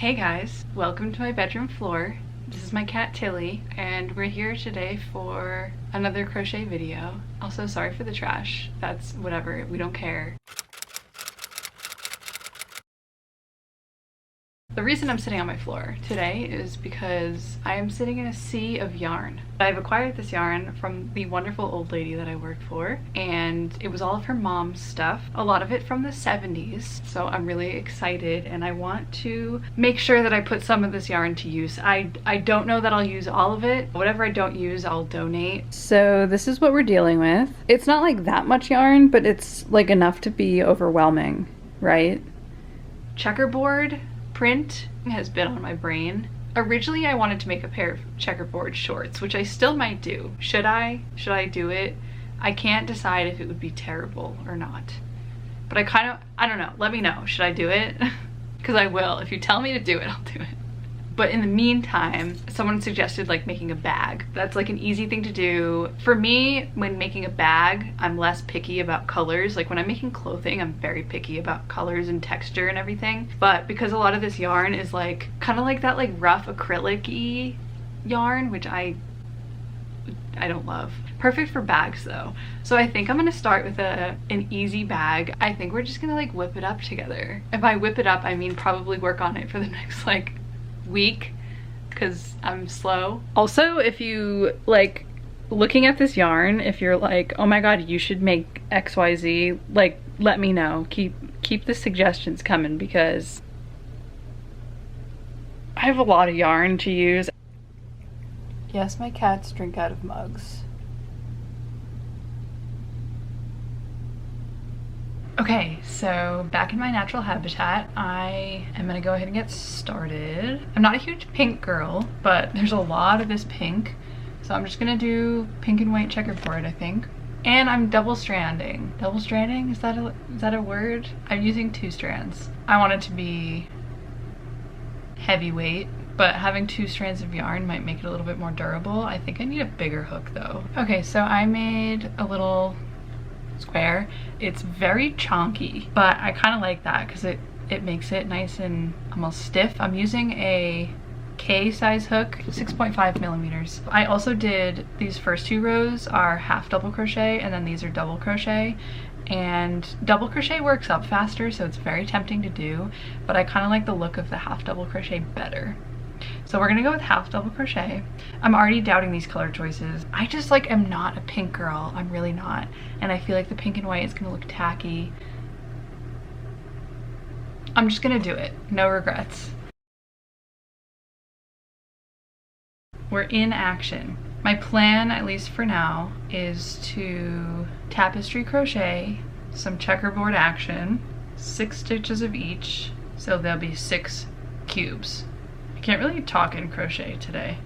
Hey guys, welcome to my bedroom floor. This is my cat Tilly, and we're here today for another crochet video. Also, sorry for the trash. That's whatever, we don't care. The reason I'm sitting on my floor today is because I am sitting in a sea of yarn. I've acquired this yarn from the wonderful old lady that I worked for, and it was all of her mom's stuff, a lot of it from the 70s. So I'm really excited, and I want to make sure that I put some of this yarn to use. I don't know that I'll use all of it. Whatever I don't use, I'll donate. So this is what we're dealing with. It's not like that much yarn, but it's like enough to be overwhelming, right? Checkerboard print has been on my brain. Originally I wanted to make a pair of checkerboard shorts, which I still might do. Should I do it? I can't decide if it would be terrible or not. But I don't know. Let me know. Should I do it? Because I will. If you tell me to do it, I'll do it. But in the meantime, someone suggested like making a bag. That's like an easy thing to do. For me, when making a bag, I'm less picky about colors. Like when I'm making clothing, I'm very picky about colors and texture and everything. But because a lot of this yarn is like kind of like that like rough acrylic-y yarn, which I don't love. Perfect for bags though. So I think I'm gonna start with an easy bag. I think we're just gonna like whip it up together. If I whip it up, I mean probably work on it for the next like week because I'm slow. Also, if you like looking at this yarn, if you're like, oh my god, you should make XYZ, like let me know. Keep the suggestions coming because I have a lot of yarn to use. Yes, my cats drink out of mugs. Okay, so back in my natural habitat, I am gonna go ahead and get started. I'm not a huge pink girl, but there's a lot of this pink, so I'm just gonna do pink and white checkerboard, I think. And I'm double stranding. Double stranding? Is that a word? I'm using 2 strands. I want it to be heavyweight, but having 2 strands of yarn might make it a little bit more durable. I think I need a bigger hook though. Okay, so I made a little square. It's very chonky, but I kind of like that because it makes it nice and almost stiff. I'm using a K size hook, 6.5 millimeters. I also did these first 2 rows are half double crochet, and then these are double crochet, and double crochet works up faster, so it's very tempting to do, but I kind of like the look of the half double crochet better. So we're gonna go with half double crochet. I'm already doubting these color choices. I just like am not a pink girl. I'm really not. And I feel like the pink and white is gonna look tacky. I'm just gonna do it. No regrets. We're in action. My plan, at least for now, is to tapestry crochet some checkerboard action, 6 stitches of each, so there'll be 6 cubes. Can't really talk in crochet today.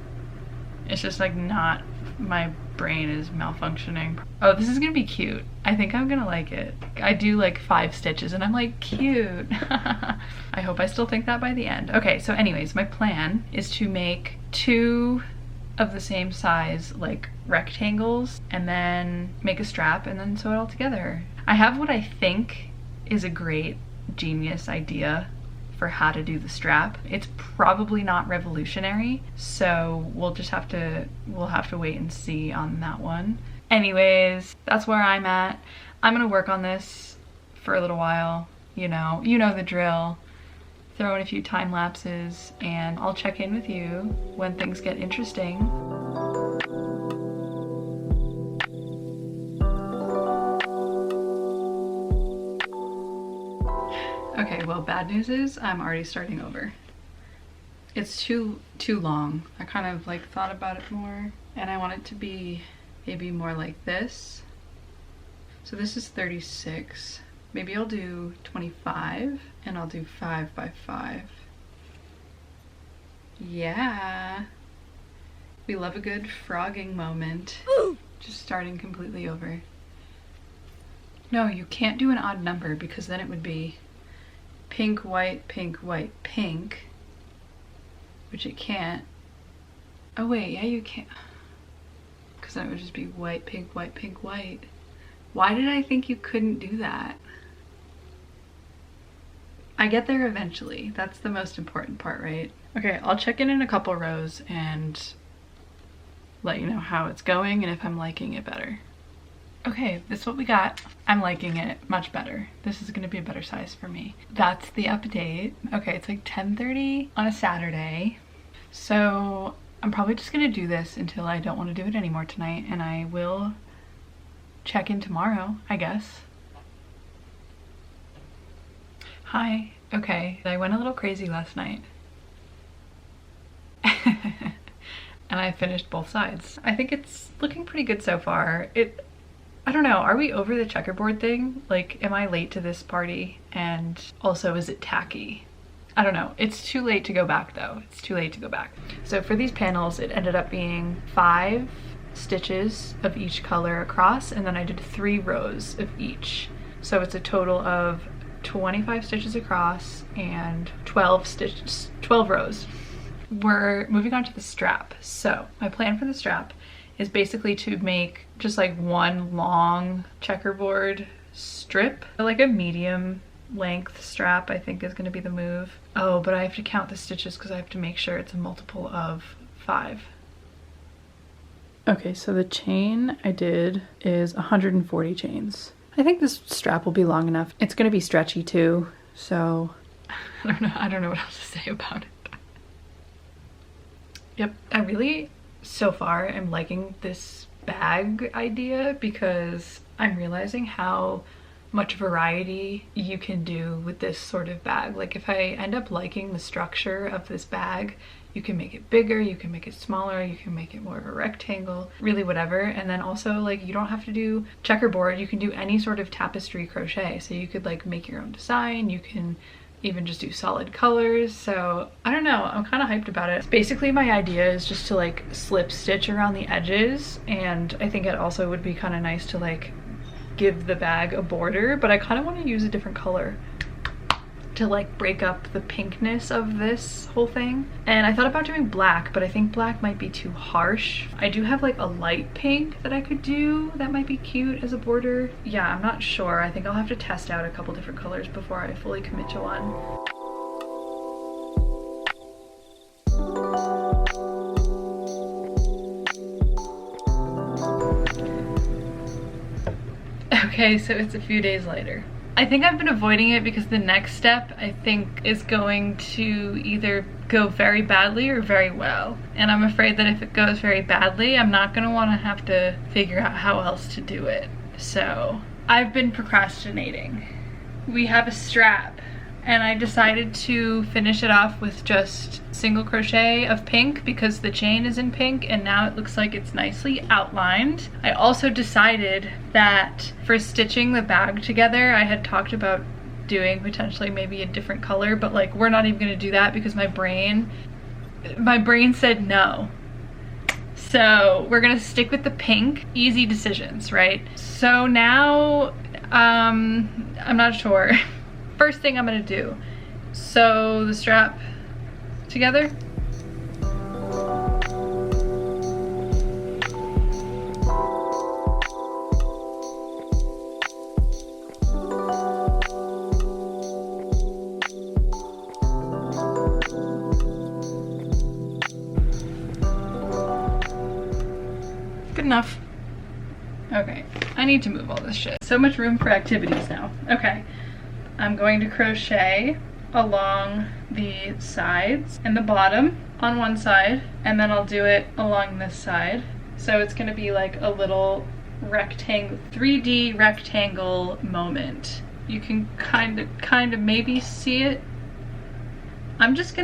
It's just like not, my brain is malfunctioning. Oh, this is gonna be cute. I think I'm gonna like it. I do like 5 stitches and I'm like, cute. I hope I still think that by the end. Okay, so anyways, my plan is to make 2 of the same size like rectangles and then make a strap and then sew it all together. I have what I think is a great genius idea for how to do the strap. It's probably not revolutionary, so we'll have to wait and see on that one. Anyways, that's where I'm at. I'm gonna work on this for a little while, you know the drill. Throw in a few time lapses and I'll check in with you when things get interesting. Okay, well, bad news is I'm already starting over. It's too long. I kind of like thought about it more and I want it to be maybe more like this. So this is 36. Maybe I'll do 25 and I'll do 5 by 5. Yeah. We love a good frogging moment. Just starting completely over. No, you can't do an odd number because then it would be pink, white, pink, white, pink, which it can't. Oh wait, yeah you can't, because then it would just be white, pink, white, pink, white. Why did I think you couldn't do that? I get there eventually. That's the most important part, right? Okay, I'll check in a couple rows and let you know how it's going and if I'm liking it better. Okay, this is what we got. I'm liking it much better. This is gonna be a better size for me. That's the update. Okay, it's like 10:30 on a Saturday. So I'm probably just gonna do this until I don't wanna do it anymore tonight, and I will check in tomorrow, I guess. Hi, okay, I went a little crazy last night. And I finished both sides. I think it's looking pretty good so far. I don't know, are we over the checkerboard thing? Like, am I late to this party? And also, is it tacky? I don't know. It's too late to go back though. It's too late to go back. So for these panels, it ended up being 5 stitches of each color across, and then I did 3 rows of each. So it's a total of 25 stitches across and 12 rows. We're moving on to the strap. So my plan for the strap is basically to make just like one long checkerboard strip, like a medium length strap, I think is gonna be the move. Oh, but I have to count the stitches because I have to make sure it's a multiple of 5. Okay, so the chain I did is 140 chains. I think this strap will be long enough. It's gonna be stretchy too, so I don't know what else to say about it. Yep, I really, so far, am liking this bag idea because I'm realizing how much variety you can do with this sort of bag. Like, if I end up liking the structure of this bag, you can make it bigger, you can make it smaller, you can make it more of a rectangle, really whatever. And then also, like, you don't have to do checkerboard, you can do any sort of tapestry crochet. So you could like make your own design, you can even just do solid colors. So I don't know, I'm kind of hyped about it. Basically my idea is just to like slip stitch around the edges, and I think it also would be kind of nice to like give the bag a border, but I kind of want to use a different color to like break up the pinkness of this whole thing. And I thought about doing black, but I think black might be too harsh. I do have like a light pink that I could do that might be cute as a border. Yeah, I'm not sure. I think I'll have to test out a couple different colors before I fully commit to one. Okay, so it's a few days later. I think I've been avoiding it because the next step, I think, is going to either go very badly or very well. And I'm afraid that if it goes very badly, I'm not gonna wanna have to figure out how else to do it. So I've been procrastinating. We have a strap, and I decided to finish it off with just single crochet of pink because the chain is in pink and now it looks like it's nicely outlined. I also decided that for stitching the bag together, I had talked about doing potentially maybe a different color, but like we're not even gonna do that because my brain said no. So we're gonna stick with the pink. Easy decisions, right? So now, I'm not sure. First thing I'm gonna do, sew the strap together. Good enough. Okay, I need to move all this shit. So much room for activities now. Okay, I'm going to crochet along the sides and the bottom on one side, and then I'll do it along this side. So it's gonna be like a little rectangle, 3D rectangle moment. You can kind of maybe see it. I'm just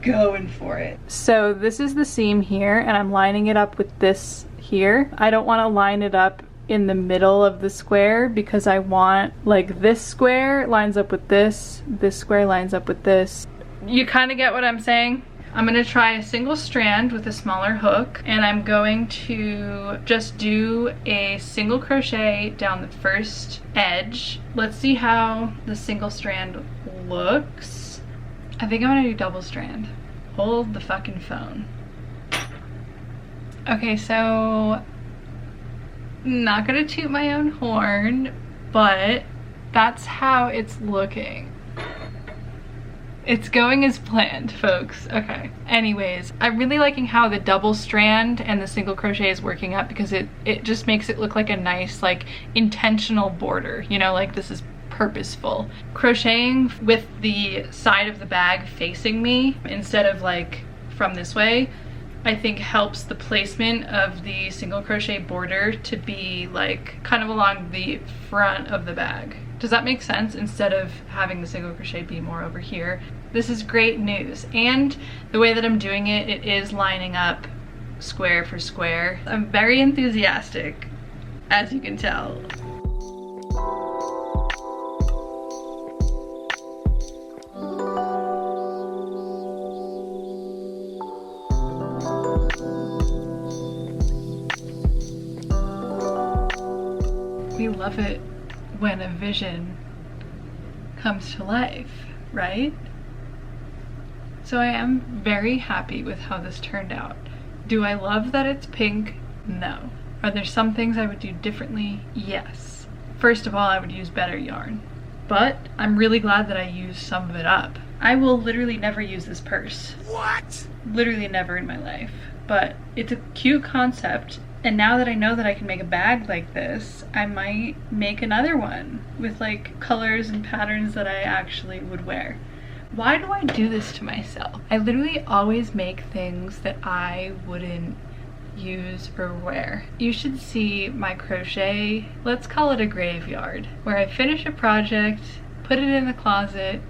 going for it. So this is the seam here, and I'm lining it up with this here. I don't want to line it up in the middle of the square because I want like this square lines up with this square lines up with this. You kind of get what I'm saying? I'm gonna try a single strand with a smaller hook, and I'm going to just do a single crochet down the first edge. Let's see how the single strand looks. I think I'm gonna do double strand. Hold the fucking phone. Okay, so not gonna toot my own horn, but That's how it's looking. It's going as planned, folks. Okay. Anyways, I'm really liking how the double strand and the single crochet is working up, because it just makes it look like a nice, like, intentional border. You know, like this is purposeful. Crocheting with the side of the bag facing me instead of like from this way, I think helps the placement of the single crochet border to be like kind of along the front of the bag. Does that make sense? Instead of having the single crochet be more over here. This is great news. And the way that I'm doing it, it is lining up square for square. I'm very enthusiastic, as you can tell. We love it when a vision comes to life, right? So I am very happy with how this turned out. Do I love that it's pink? No. Are there some things I would do differently? Yes. First of all, I would use better yarn. But I'm really glad that I used some of it up. I will literally never use this purse. What? Literally never in my life. But it's a cute concept. And now that I know that I can make a bag like this, I might make another one with like colors and patterns that I actually would wear. Why do I do this to myself? I literally always make things that I wouldn't use or wear. You should see my crochet, let's call it a graveyard, where I finish a project, put it in the closet,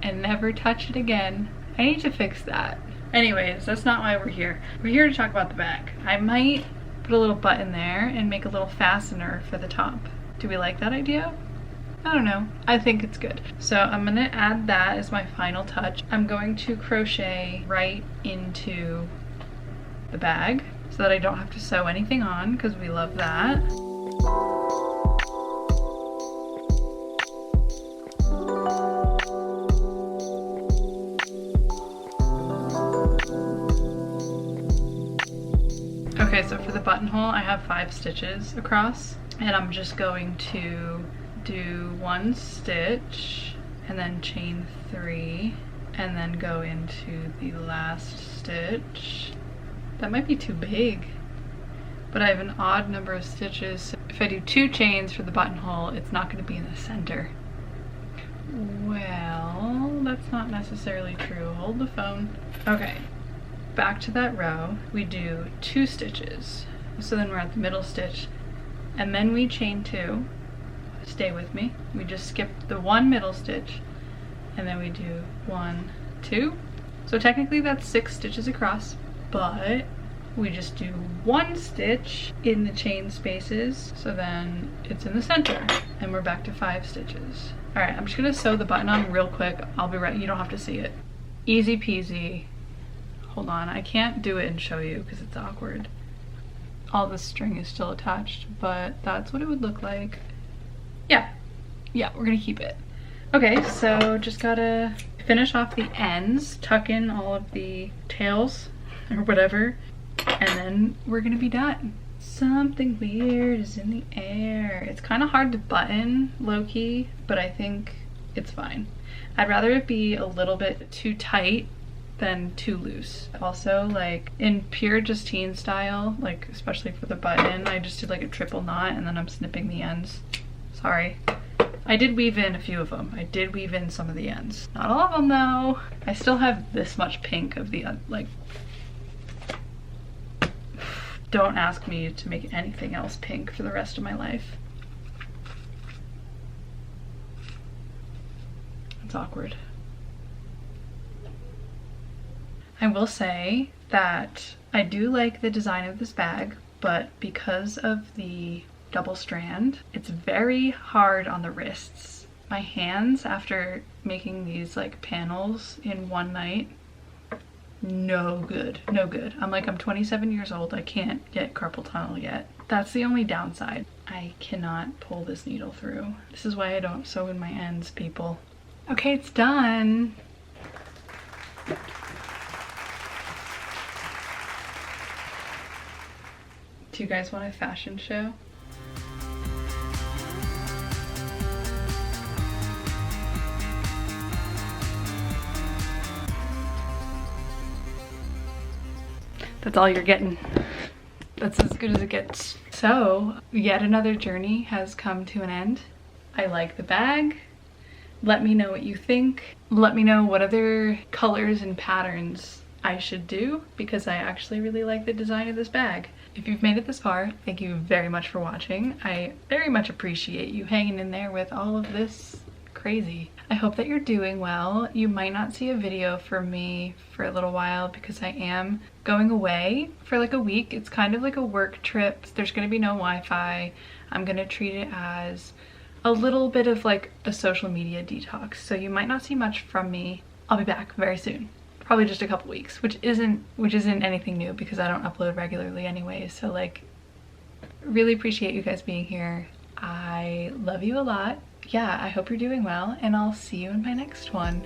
and never touch it again. I need to fix that. Anyways, that's not why we're here. We're here to talk about the bag. I might put a little button there and make a little fastener for the top. Do we like that idea? I don't know. I think it's good. So I'm gonna add that as my final touch. I'm going to crochet right into the bag so that I don't have to sew anything on, because we love that. Okay, so for the buttonhole, I have 5 stitches across, and I'm just going to do 1 stitch and then chain 3 and then go into the last stitch. That might be too big, but I have an odd number of stitches. So if I do 2 chains for the buttonhole, it's not going to be in the center. Well, that's not necessarily true. Hold the phone. Okay. Back to that row, we do 2 stitches. So then we're at the middle stitch, and then we chain 2. Stay with me. We just skip the 1 middle stitch, and then we do 1, 2. So technically that's 6 stitches across, but we just do 1 stitch in the chain spaces, so then it's in the center, and we're back to 5 stitches. All right, I'm just gonna sew the button on real quick. I'll be right, you don't have to see it. Easy peasy. Hold on, I can't do it and show you because it's awkward. All the string is still attached, but that's what it would look like. Yeah, we're gonna keep it. Okay, so just gotta finish off the ends, tuck in all of the tails or whatever, and then we're gonna be done. Something weird is in the air. It's kind of hard to button, low-key, but I think it's fine. I'd rather it be a little bit too tight than too loose. Also, like in pure Justine style, like especially for the button, I just did like a triple knot and then I'm snipping the ends. Sorry. I did weave in a few of them. I did weave in some of the ends. Not all of them though. I still have this much pink of the, like, don't ask me to make anything else pink for the rest of my life. It's awkward. I will say that I do like the design of this bag, but because of the double strand, it's very hard on the wrists. My hands, after making these like panels in one night, no good, no good. I'm 27 years old, I can't get carpal tunnel yet. That's the only downside. I cannot pull this needle through. This is why I don't sew in my ends, people. Okay, it's done. Do you guys want a fashion show? That's all you're getting. That's as good as it gets. So, yet another journey has come to an end. I like the bag. Let me know what you think. Let me know what other colors and patterns I should do, because I actually really like the design of this bag. If you've made it this far, thank you very much for watching. I very much appreciate you hanging in there with all of this crazy. I hope that you're doing well. You might not see a video from me for a little while because I am going away for like a week. It's kind of like a work trip. There's gonna be no Wi-Fi. I'm gonna treat it as a little bit of like a social media detox. So you might not see much from me. I'll be back very soon. Probably just a couple weeks, which isn't anything new because I don't upload regularly anyway. So like, really appreciate you guys being here. I love you a lot. Yeah, I hope you're doing well, and I'll see you in my next one.